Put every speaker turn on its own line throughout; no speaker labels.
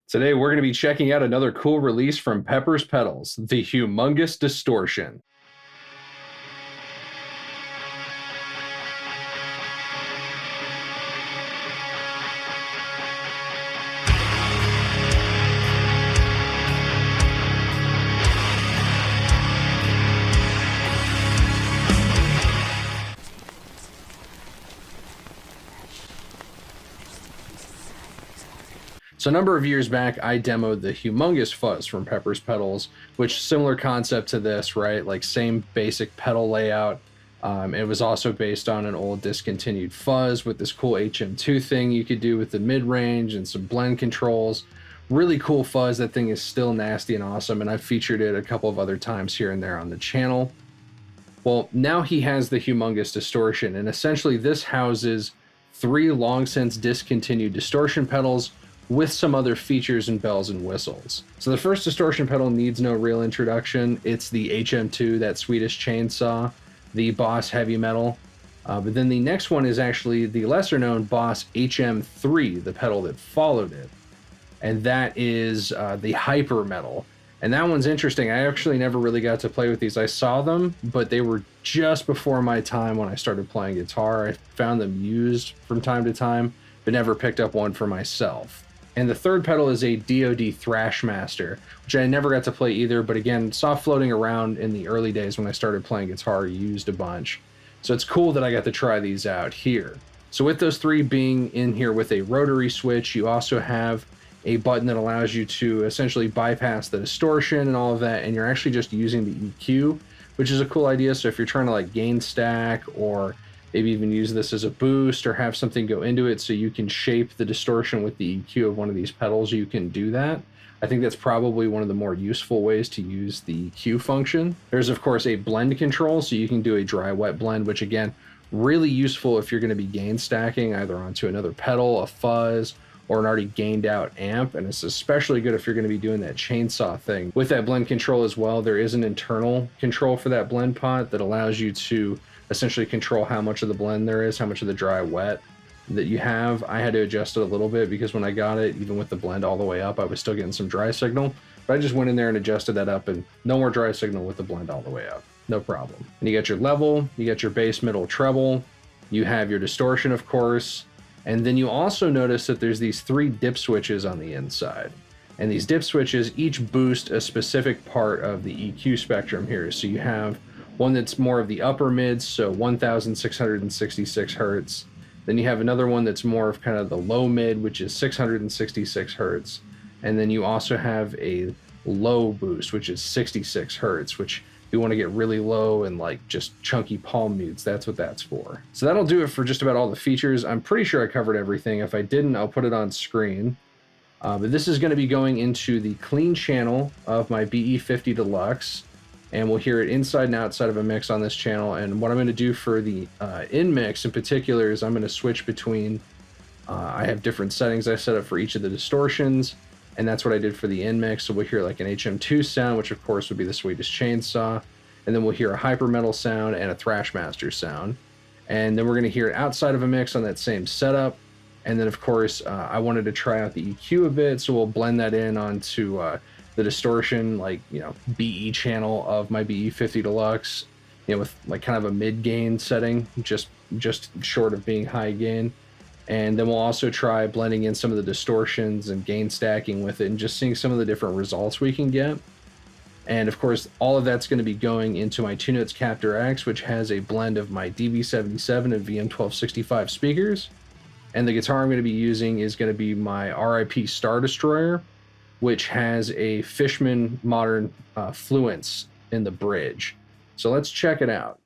Today, we're going to be checking out another cool release from Pepers Pedals, the Humongous Distortion. So a number of years back, I demoed the Humongous Fuzz from Pepers Pedals, which similar concept to this, right? Like same basic pedal layout. It was also based on an old discontinued fuzz with this cool HM2 thing you could do with the mid-range and some blend controls. Really cool fuzz. That thing is still nasty and awesome, and I've featured it a couple of other times here and there on the channel. Well, now he has the Humongous Distortion, and essentially this houses 3 long since discontinued distortion pedals with some other features and bells and whistles. So the first distortion pedal needs no real introduction. It's the HM2, that Swedish chainsaw, the Boss Heavy Metal. But then the next one is actually the lesser known Boss HM3, the pedal that followed it. And that is the Hyper Metal. And that one's interesting. I actually never really got to play with these. I saw them, but they were just before my time when I started playing guitar. I found them used from time to time, but never picked up one for myself. And the third pedal is a DoD Thrash Master, which I never got to play either, but again, saw floating around in the early days when I started playing guitar, used a bunch. So it's cool that I got to try these out here. So with those 3 being in here with a rotary switch, you also have a button that allows you to essentially bypass the distortion and all of that, and you're actually just using the EQ, which is a cool idea. So if you're trying to like gain stack or maybe even use this as a boost or have something go into it so you can shape the distortion with the EQ of one of these pedals, you can do that. I think that's probably one of the more useful ways to use the EQ function. There's of course a blend control, so you can do a dry wet blend, which again, really useful if you're going to be gain stacking either onto another pedal, a fuzz, or an already gained out amp. And it's especially good if you're going to be doing that chainsaw thing. With that blend control as well, there is an internal control for that blend pot that allows you to essentially control how much of the blend there is, how much of the dry wet that you have. I had to adjust it a little bit because when I got it, even with the blend all the way up, I was still getting some dry signal. But I just went in there and adjusted that up, and no more dry signal with the blend all the way up. No problem. And you got your level, you got your bass, middle, treble, you have your distortion, of course, and then you also notice that there's these 3 dip switches on the inside. And these dip switches each boost a specific part of the EQ spectrum here. So you have one that's more of the upper mids, so 1,666 hertz. Then you have another one that's more of kind of the low mid, which is 666 hertz. And then you also have a low boost, which is 66 hertz, which if you want to get really low and like just chunky palm mutes, that's what that's for. So that'll do it for just about all the features. I'm pretty sure I covered everything. If I didn't, I'll put it on screen. But this is going to be going into the clean channel of my BE50 Deluxe. And we'll hear it inside and outside of a mix on this channel. And what I'm going to do for the in mix in particular is I'm going to switch between, I have different settings I set up for each of the distortions, and that's what I did for the in mix. So we'll hear like an HM2 sound, which of course would be the Swedish chainsaw, and then we'll hear a hyper metal sound and a Thrash Master sound. And then we're going to hear it outside of a mix on that same setup. And then of course, I wanted to try out the EQ a bit, so we'll blend that in onto the distortion, like, you know, BE channel of my BE50 Deluxe, you know, with like kind of a mid gain setting, just short of being high gain. And then we'll also try blending in some of the distortions and gain stacking with it and just seeing some of the different results we can get. And of course, all of that's going to be going into my 2-Notes Captor X, which has a blend of my DV77 and VM1265 speakers. And the guitar I'm going to be using is going to be my RIP Star Destroyer, which has a Fishman Modern Fluence in the bridge. So let's check it out.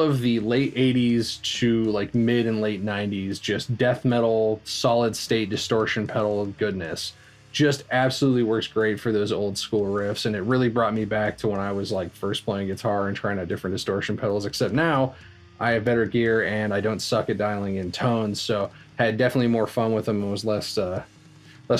of the late 80s to like mid and late 90s, just death metal, solid state distortion pedal goodness. Just absolutely works great for those old school riffs. And it really brought me back to when I was like first playing guitar and trying out different distortion pedals, except now I have better gear and I don't suck at dialing in tones. So I had definitely more fun with them and was less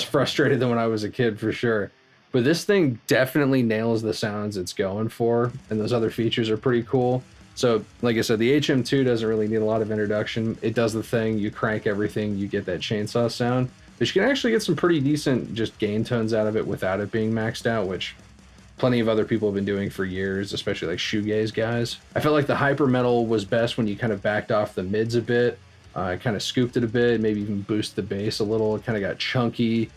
frustrated than when I was a kid for sure. But this thing definitely nails the sounds it's going for, and those other features are pretty cool. So, like I said, the HM2 doesn't really need a lot of introduction. It does the thing, you crank everything, you get that chainsaw sound. But you can actually get some pretty decent just gain tones out of it without it being maxed out, which plenty of other people have been doing for years, especially like shoegaze guys. I felt like the hyper metal was best when you kind of backed off the mids a bit, kind of scooped it a bit, maybe even boost the bass a little. It kind of got chunky.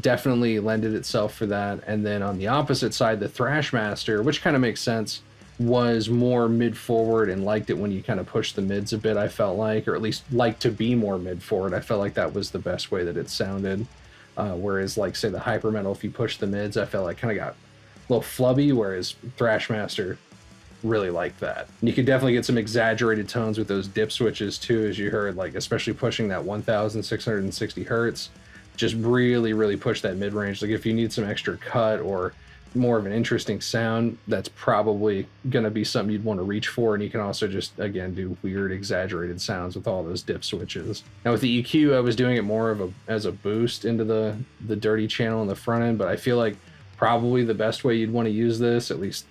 Definitely lended itself for that. And then on the opposite side, the Thrash Master, which kind of makes sense, was more mid forward and liked it when you kind of push the mids a bit, I felt like, or at least liked to be more mid forward. I felt like that was the best way that it sounded. Whereas like say the hyper metal, if you push the mids, I felt like kind of got a little flubby, whereas Thrash Master really liked that. And you could definitely get some exaggerated tones with those dip switches too, as you heard, like especially pushing that 1660 hertz, just really push that mid range. Like if you need some extra cut or more of an interesting sound, that's probably going to be something you'd want to reach for. And you can also just, again, do weird exaggerated sounds with all those dip switches. Now with the EQ, I was doing it more as a boost into the dirty channel in the front end, but I feel like probably the best way you'd want to use this, at least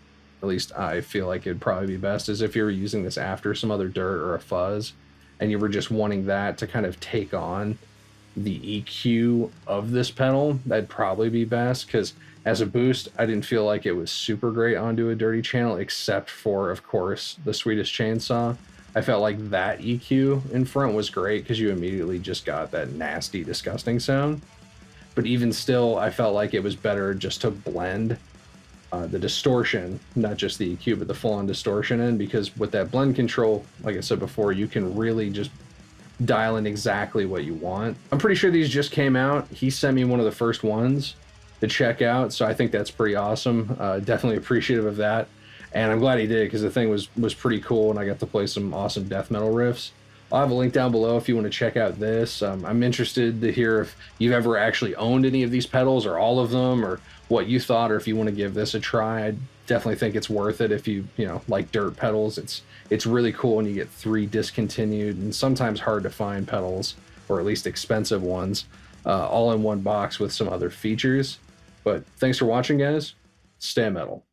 I feel like it'd probably be best, is if you were using this after some other dirt or a fuzz and you were just wanting that to kind of take on the EQ of this pedal, that'd probably be best, because as a boost, I didn't feel like it was super great onto a dirty channel, except for, of course, the Swedish Chainsaw. I felt like that EQ in front was great because you immediately just got that nasty, disgusting sound. But even still, I felt like it was better just to blend the distortion, not just the EQ, but the full-on distortion in, because with that blend control, like I said before, you can really just dial in exactly what you want. I'm pretty sure these just came out. He sent me one of the first ones to check out, so I think that's pretty awesome. Definitely appreciative of that, and I'm glad he did, because the thing was pretty cool and I got to play some awesome death metal riffs. I'll have a link down below if you want to check out this. I'm interested to hear if you've ever actually owned any of these pedals or all of them, or what you thought, or if you want to give this a try. I definitely think it's worth it if you like dirt pedals. It's really cool when you get 3 discontinued and sometimes hard to find pedals, or at least expensive ones, all in one box with some other features. But thanks for watching, guys. Stay metal.